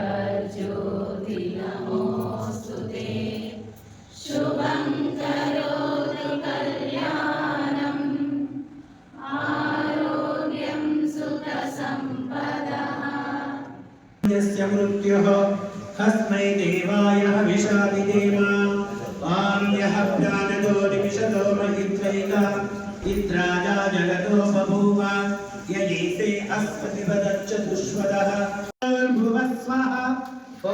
दीपज्योति नमोस्तुते शुभं करोतु कल्याणं आरोग्यं सुखसम्पदः यस्य मृत्युः तस्मै देवाय हविषादिदेव वाम्यः प्राणदो निमिषतो महित्वैका इन्द्राजा जगतो बभूव ययेते अस्पतिपदच्चतुष्वदः भुवस्वः ॐ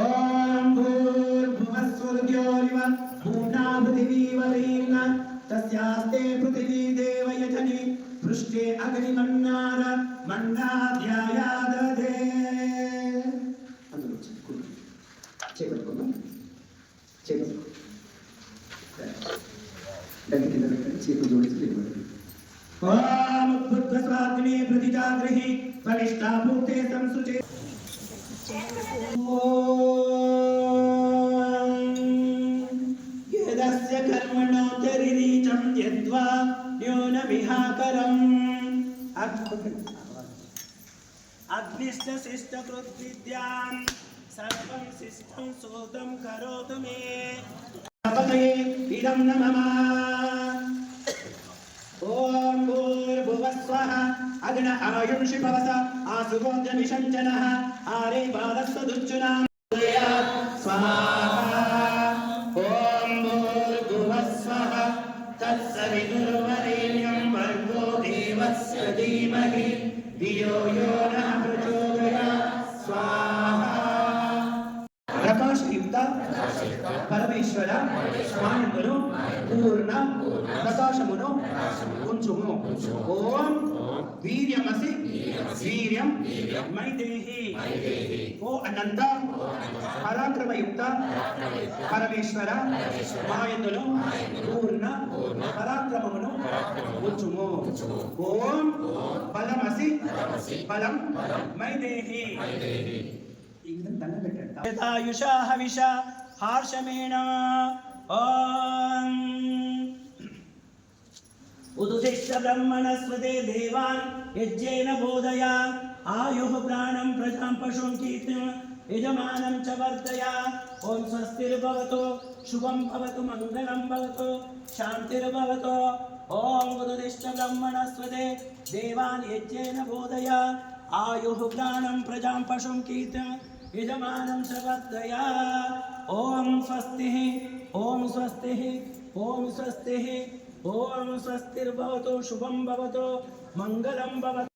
भूर्भुवस्वर्ग्योरिव भूम्ना पृथिवीवरेण्य तस्यास्ते पृथिवी देवयजनि पृष्ठे अग्निमन्नार मन्नाध्यायादधे చేతులు జోడించి ఓం బుద్ధస్వాగ్నే ప్రతిజాగ్రహి ఫలిష్టాభూతే సంసుచే యదస్య కర్మణో చరిరీచం యద్వా న్యూనమిహాకరం అగ్నిష్ట శిష్టకృద్విద్యాం సర్వం శిష్టం సోదం కరోతు మే ఇదం నమః ఓం భూర్భువస్వః అగ్న ఆయుంషి భవత ఆసుగోజ నిషంచనః ఆరే బాధస్వదుచ్చునాం స్వాహా ఓం భూర్భువస్వః తత్సవితుర్వరేణ్యం భర్గో దేవస్య ధీమహి ధియో యో నః ప్రచోదయాత్ స్వాహా ప్రకాశయుక్త పరమేశ్వర స్వామిమును పూర్ణ ప్రకాశమును ఉంచుము ఓం వీర్యమసి వీర్యం మైదేహి ఓ అనంత పరాక్రమయుక్త పరమేశ్వర మాయందును పూర్ణ పరాక్రమమును ఉంచుము ఓం బలమసి బలం మైదేహి యథాయుషా హవిష హార్షమేణ ఓం ఉదుదిష్ట బ్రహ్మణస్వతే దేవాన్ యజ్ఞేన బోధయ ఆయుః ప్రాణం ప్రజాం పశుం కీర్తిం యజమానం చ వర్ధయ ఓం స్వస్తిర్భవతు శుభం భవతు మంగళం భవతు శాంతిర్భవతు ఓం ఉదుదిష్ట బ్రహ్మణస్వతే దేవాన్ యజ్ఞేన బోధయ ఆయుః ప్రాణం ప్రజాం పశుం కీర్తిం యజమానం చ వర్ధయ ఓం స్వస్తిః ఓం స్వస్తిః ఓం స్వస్తిః ఓం స్వస్తిర్భవతు శుభం భవతు మంగళం భవతు